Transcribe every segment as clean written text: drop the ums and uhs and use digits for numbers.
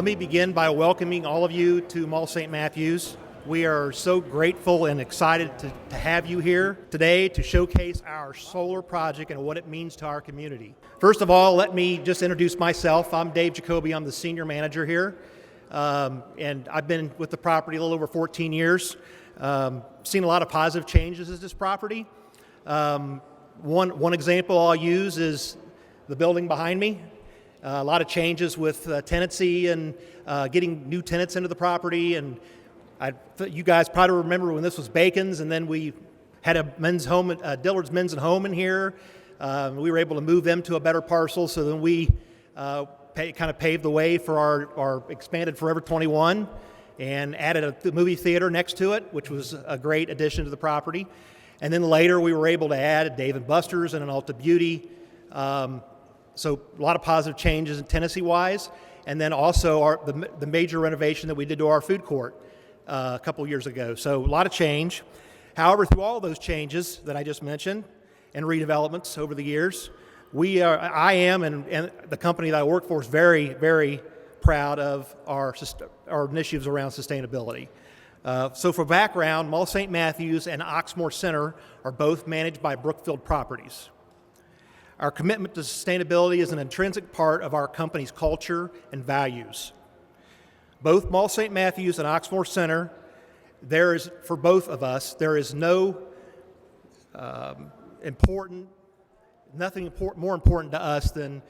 Let me begin by welcoming all of you to Mall St. Matthews. We are so grateful and excited to have you here today to showcase our solar project and what it means to our community. First of all, let me just introduce myself. I'm Dave Jacoby. I'm the senior manager here. And I've been with the property a little over 14 years. Seen a lot of positive changes at this property. One example I'll use is the building behind me. A lot of changes with tenancy and getting new tenants into the property. And you guys probably remember when this was Bacon's, and then we had a men's home, Dillard's Men's and Home in here. We were able to move them to a better parcel, so then we kind of paved the way for our expanded Forever 21 and added a movie theater next to it, which was a great addition to the property. And then later we were able to add a Dave & Buster's and an Ulta Beauty. So a lot of positive changes in Tennessee-wise. And then also the major renovation that we did to our food court a couple years ago. So a lot of change. However, through all those changes that I just mentioned and redevelopments over the years, I am and the company that I work for is very, very proud of our initiatives around sustainability. So for background, Mall St. Matthews and Oxmoor Center are both managed by Brookfield Properties. Our commitment to sustainability is an intrinsic part of our company's culture and values. Both Mall St. Matthews and Oxmoor Center, for both of us, there is no nothing more important to us than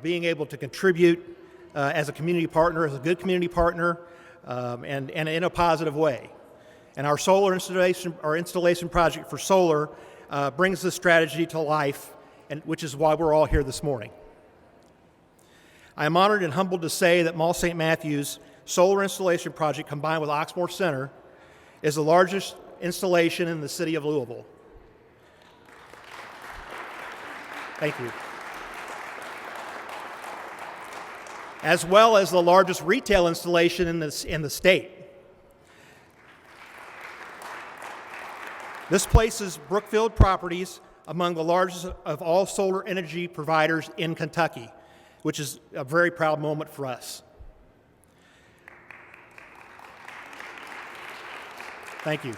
being able to contribute as a community partner, as a good community partner, and in a positive way. And our installation project for solar brings this strategy to life, which is why we're all here this morning. I am honored and humbled to say that Mall St. Matthews solar installation project combined with Oxmoor Center is the largest installation in the city of Louisville. Thank you. As well as the largest retail installation in the state. This places Brookfield Properties among the largest of all solar energy providers in Kentucky, which is a very proud moment for us. Thank you.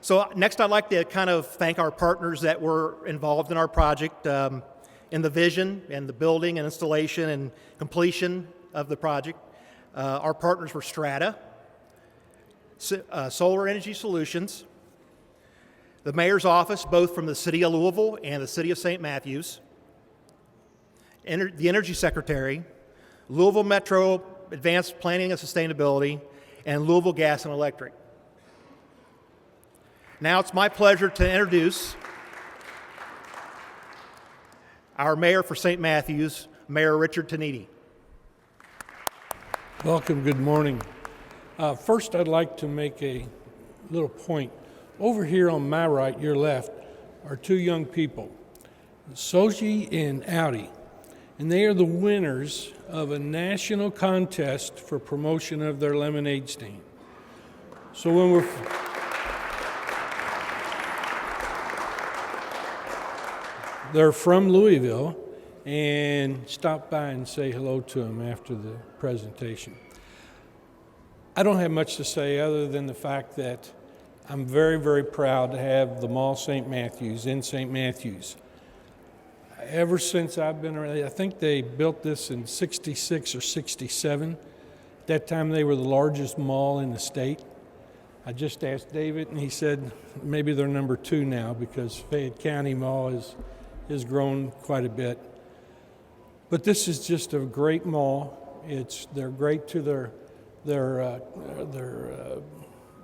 So next I'd like to kind of thank our partners that were involved in our project in the vision and the building and installation and completion of the project. Our partners were Strata, Solar Energy Solutions, the Mayor's Office, both from the City of Louisville and the City of St. Matthews, the Energy Secretary, Louisville Metro Advanced Planning and Sustainability, and Louisville Gas and Electric. Now it's my pleasure to introduce our Mayor for St. Matthews, Mayor Richard Taniti. Welcome, good morning. First, I'd like to make a little point. Over here on my right, your left, are two young people, Soji and Audi, and they are the winners of a national contest for promotion of their lemonade stand. So when they're from Louisville, and stop by and say hello to them after the presentation. I don't have much to say other than the fact that I'm very, very proud to have the Mall St. Matthews in St. Matthews. Ever since I've been around, I think they built this in 66 or 67. At that time, they were the largest mall in the state. I just asked David, and he said maybe they're number 2 now because Fayette County Mall has grown quite a bit. But this is just a great mall. They're great to their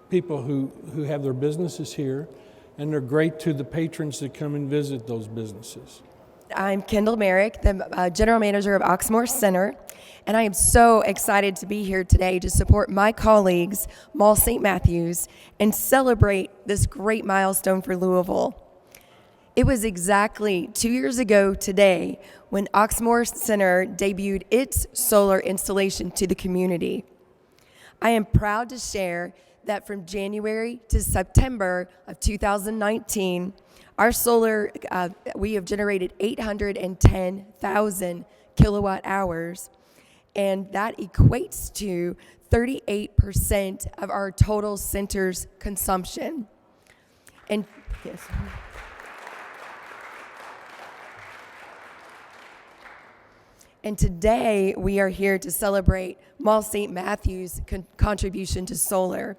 people who have their businesses here, and they're great to the patrons that come and visit those businesses. I'm Kendall Merrick, the General Manager of Oxmoor Center, and I am so excited to be here today to support my colleagues, Mall St. Matthews, and celebrate this great milestone for Louisville. It was exactly 2 years ago today when Oxmoor Center debuted its solar installation to the community. I am proud to share that from January to September of 2019, our solar, we have generated 810,000 kilowatt hours, and that equates to 38% of our total center's consumption. And yes. And today we are here to celebrate Mall St. Matthews' contribution to solar.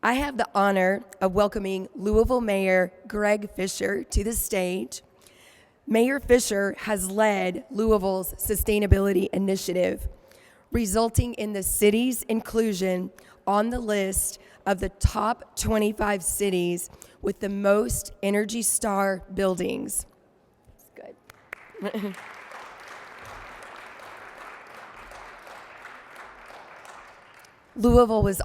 I have the honor of welcoming Louisville Mayor Greg Fischer to the stage. Mayor Fischer has led Louisville's sustainability initiative, resulting in the city's inclusion on the list of the top 25 cities with the most Energy Star buildings. That's good. Louisville was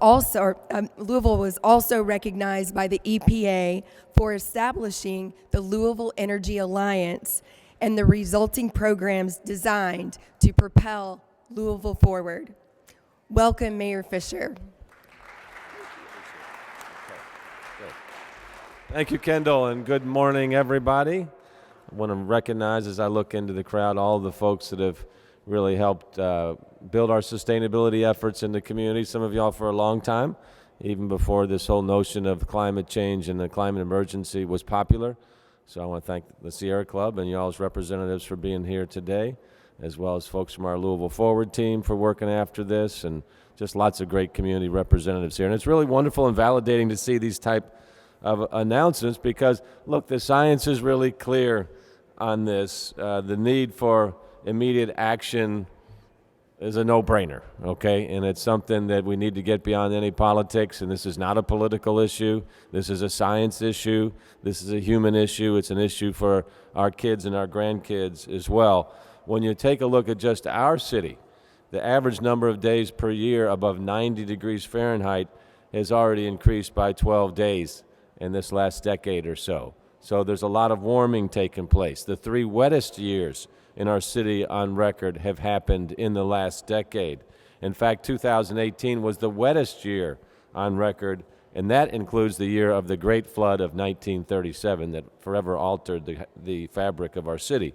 also recognized by the EPA for establishing the Louisville Energy Alliance and the resulting programs designed to propel Louisville forward. Welcome, Mayor Fischer. Thank you, Kendall, and good morning, everybody. I want to recognize, as I look into the crowd, all the folks that have really helped build our sustainability efforts in the community. Some of y'all for a long time, even before this whole notion of climate change and the climate emergency was popular. So I want to thank the Sierra Club and y'all as representatives for being here today, as well as folks from our Louisville Forward team for working after this, and just lots of great community representatives here. And it's really wonderful and validating to see these type of announcements because, look, the science is really clear on this. The need for immediate action is a no-brainer, okay? And it's something that we need to get beyond any politics, and this is not a political issue. This is a science issue. This is a human issue. It's an issue for our kids and our grandkids as well. When you take a look at just our city, the average number of days per year above 90 degrees Fahrenheit has already increased by 12 days in this last decade or so. So there's a lot of warming taking place. The 3 wettest years in our city on record have happened in the last decade. In fact, 2018 was the wettest year on record, and that includes the year of the Great Flood of 1937 that forever altered the fabric of our city.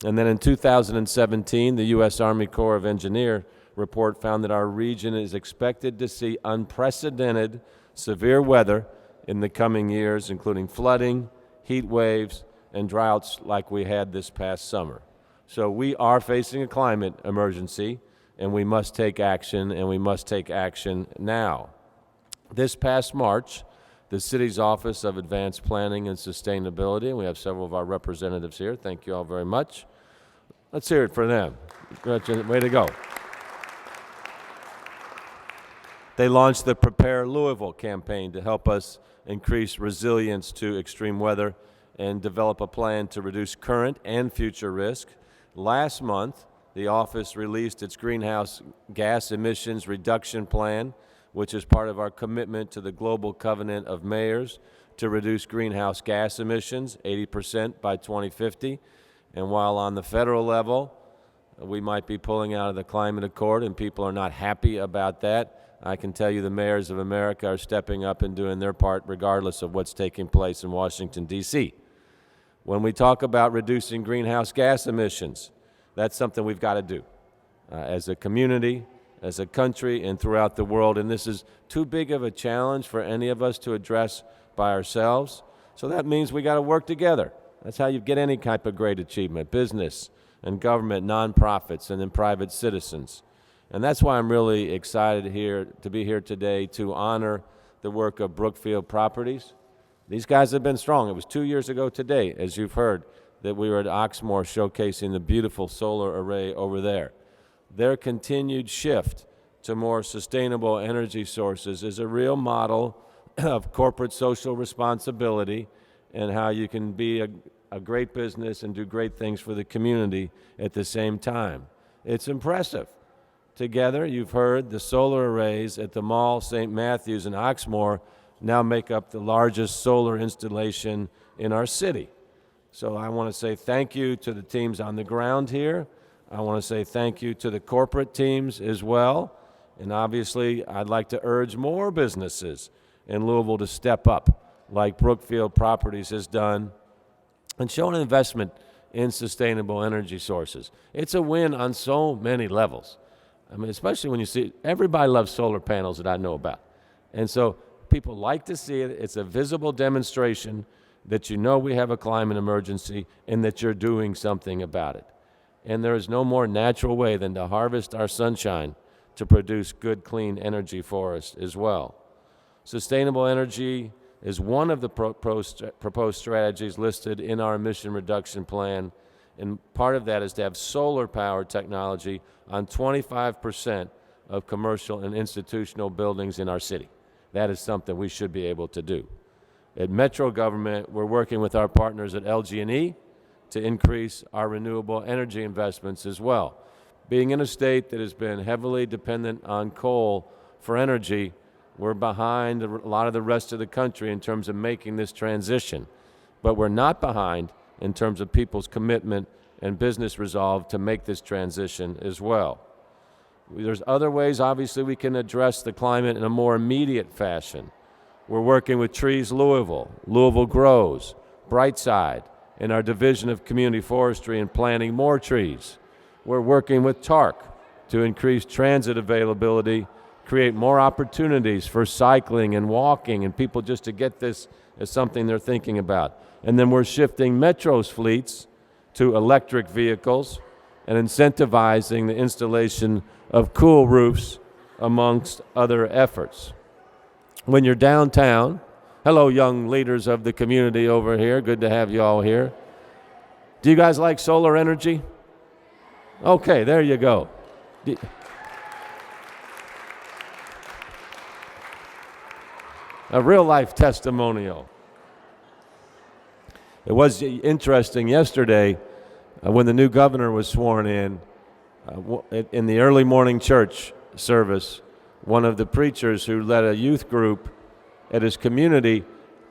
And then in 2017, the U.S. Army Corps of Engineers report found that our region is expected to see unprecedented severe weather in the coming years, including flooding, heat waves, and droughts like we had this past summer. So we are facing a climate emergency, and we must take action, and we must take action now. This past March, the city's Office of Advanced Planning and Sustainability, and we have several of our representatives here. Thank you all very much. Let's hear it for them. Way to go. They launched the Prepare Louisville campaign to help us increase resilience to extreme weather and develop a plan to reduce current and future risk. Last month, the office released its greenhouse gas emissions reduction plan, which is part of our commitment to the Global Covenant of Mayors to reduce greenhouse gas emissions 80% by 2050. And while on the federal level, we might be pulling out of the Climate Accord and people are not happy about that, I can tell you the mayors of America are stepping up and doing their part regardless of what's taking place in Washington, D.C. When we talk about reducing greenhouse gas emissions, that's something we've got to do as a community, as a country, and throughout the world. And this is too big of a challenge for any of us to address by ourselves. So that means we got to work together. That's how you get any type of great achievement, business and government, nonprofits, and then private citizens. And that's why I'm really excited to be here today to honor the work of Brookfield Properties. These guys have been strong. It was 2 years ago today, as you've heard, that we were at Oxmoor showcasing the beautiful solar array over there. Their continued shift to more sustainable energy sources is a real model of corporate social responsibility and how you can be a great business and do great things for the community at the same time. It's impressive. Together, you've heard the solar arrays at the Mall St. Matthews in Oxmoor now make up the largest solar installation in our city. So I want to say thank you to the teams on the ground here. I want to say thank you to the corporate teams as well. And obviously, I'd like to urge more businesses in Louisville to step up, like Brookfield Properties has done, and show an investment in sustainable energy sources. It's a win on so many levels. I mean, especially when you see, everybody loves solar panels that I know about. And so people like to see it. It's a visible demonstration that you know we have a climate emergency and that you're doing something about it. And there is no more natural way than to harvest our sunshine to produce good, clean energy for us as well. Sustainable energy is one of the proposed strategies listed in our emission reduction plan, and part of that is to have solar power technology on 25% of commercial and institutional buildings in our city. That is something we should be able to do. At Metro Government, we're working with our partners at LG&E to increase our renewable energy investments as well. Being in a state that has been heavily dependent on coal for energy, we're behind a lot of the rest of the country in terms of making this transition. But we're not behind in terms of people's commitment and business resolve to make this transition as well. There's other ways, obviously, we can address the climate in a more immediate fashion. We're working with Trees Louisville, Louisville Grows, Brightside, and our Division of Community Forestry and planting more trees. We're working with TARC to increase transit availability, create more opportunities for cycling and walking and people just to get this as something they're thinking about. And then we're shifting Metro's fleets to electric vehicles and incentivizing the installation of cool roofs amongst other efforts. When you're downtown, hello young leaders of the community over here, good to have you all here. Do you guys like solar energy? Okay, there you go. A real-life testimonial. It was interesting yesterday when the new governor was sworn in the early morning church service, one of the preachers who led a youth group at his community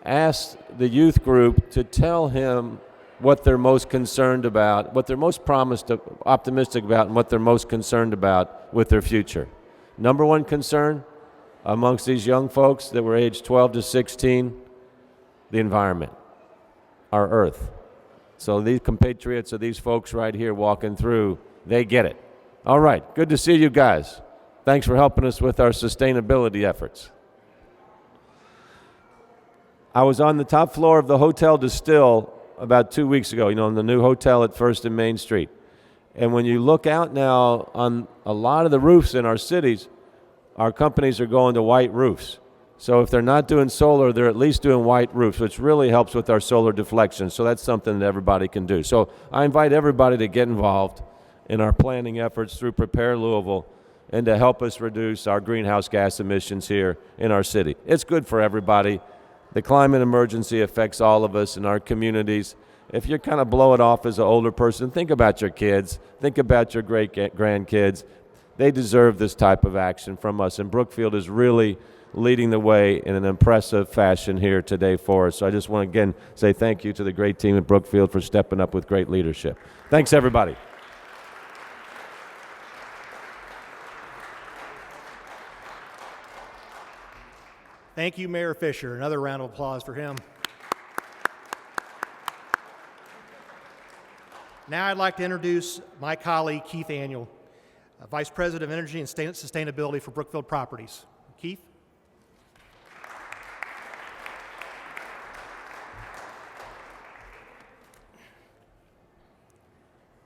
asked the youth group to tell him what they're most concerned about, what they're most optimistic about, and what they're most concerned about with their future. Number one concern amongst these young folks that were aged 12 to 16, the environment, our earth. So these compatriots of these folks right here walking through, they get it. All right, good to see you guys. Thanks for helping us with our sustainability efforts. I was on the top floor of the Hotel Distill about 2 weeks ago, in the new hotel at 1st and Main Street. And when you look out now on a lot of the roofs in our cities, our companies are going to white roofs. So if they're not doing solar, they're at least doing white roofs, which really helps with our solar deflection. So that's something that everybody can do. So I invite everybody to get involved in our planning efforts through Prepare Louisville and to help us reduce our greenhouse gas emissions here in our city. It's good for everybody. The climate emergency affects all of us in our communities. If you kind of blow it off as an older person, think about your kids. Think about your great-grandkids. They deserve this type of action from us, and Brookfield is really leading the way in an impressive fashion here today for us. So I just want to again say thank you to the great team at Brookfield for stepping up with great leadership. Thanks, everybody. Thank you, Mayor Fischer. Another round of applause for him. Now I'd like to introduce my colleague, Keith Annual, Vice President of Energy and Sustainability for Brookfield Properties. Keith?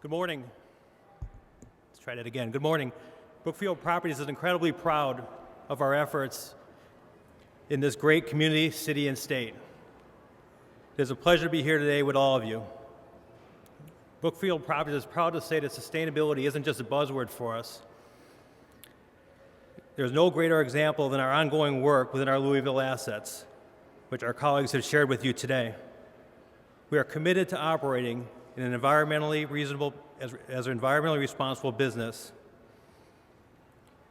Good morning. Let's try that again. Good morning. Brookfield Properties is incredibly proud of our efforts in this great community, city, and state. It is a pleasure to be here today with all of you. Brookfield Properties is proud to say that sustainability isn't just a buzzword for us. There's no greater example than our ongoing work within our Louisville assets, which our colleagues have shared with you today. We are committed to operating in an environmentally reasonable, as an environmentally responsible business.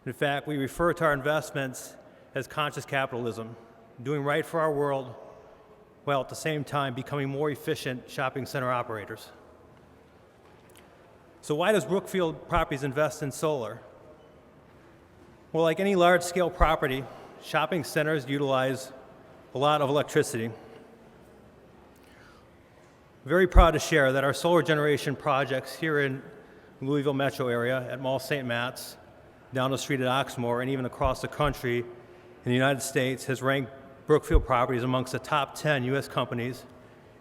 In fact, we refer to our investments as conscious capitalism, doing right for our world while at the same time becoming more efficient shopping center operators. So why does Brookfield Properties invest in solar? Well, like any large-scale property, shopping centers utilize a lot of electricity. Very proud to share that our solar generation projects here in Louisville metro area at Mall St. Matt's, down the street at Oxmoor, and even across the country in the United States has ranked Brookfield Properties amongst the top 10 U.S. companies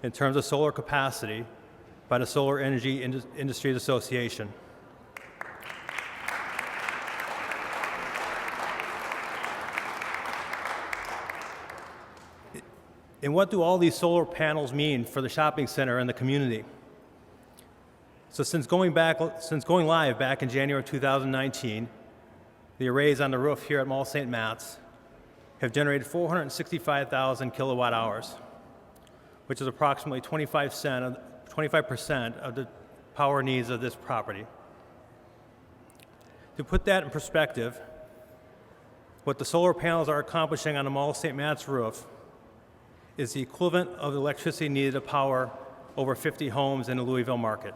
in terms of solar capacity by the Solar Energy Industries Association. And what do all these solar panels mean for the shopping center and the community? So since going live back in January 2019, the arrays on the roof here at Mall St. Matt's have generated 465,000 kilowatt hours, which is approximately 25% of the power needs of this property. To put that in perspective, what the solar panels are accomplishing on the Mall St. Matt's roof is the equivalent of the electricity needed to power over 50 homes in the Louisville market.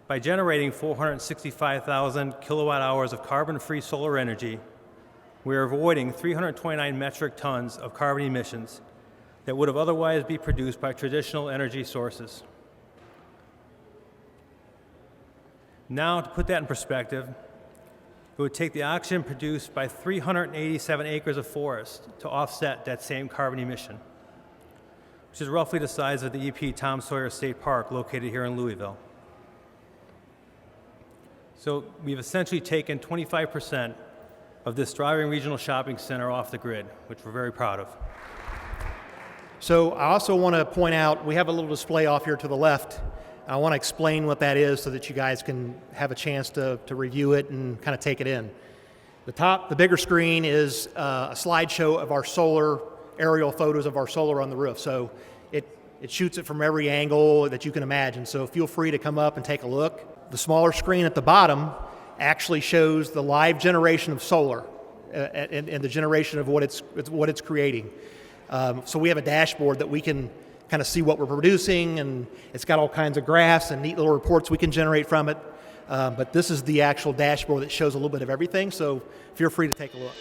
By generating 465,000 kilowatt hours of carbon-free solar energy, we are avoiding 329 metric tons of carbon emissions that would have otherwise be produced by traditional energy sources. Now, to put that in perspective, it would take the oxygen produced by 387 acres of forest to offset that same carbon emission, which is roughly the size of the EP Tom Sawyer State Park located here in Louisville. So we've essentially taken 25% of this thriving regional shopping center off the grid, which we're very proud of. So I also want to point out, we have a little display off here to the left. I want to explain what that is so that you guys can have a chance to review it and kind of take it in. The bigger screen is a slideshow of our solar, aerial photos of our solar on the roof. So it shoots it from every angle that you can imagine. So feel free to come up and take a look. The smaller screen at the bottom actually shows the live generation of solar and the generation of what it's creating. So we have a dashboard that we can kind of see what we're producing, and it's got all kinds of graphs and neat little reports we can generate from it. But this is the actual dashboard that shows a little bit of everything, so feel free to take a look.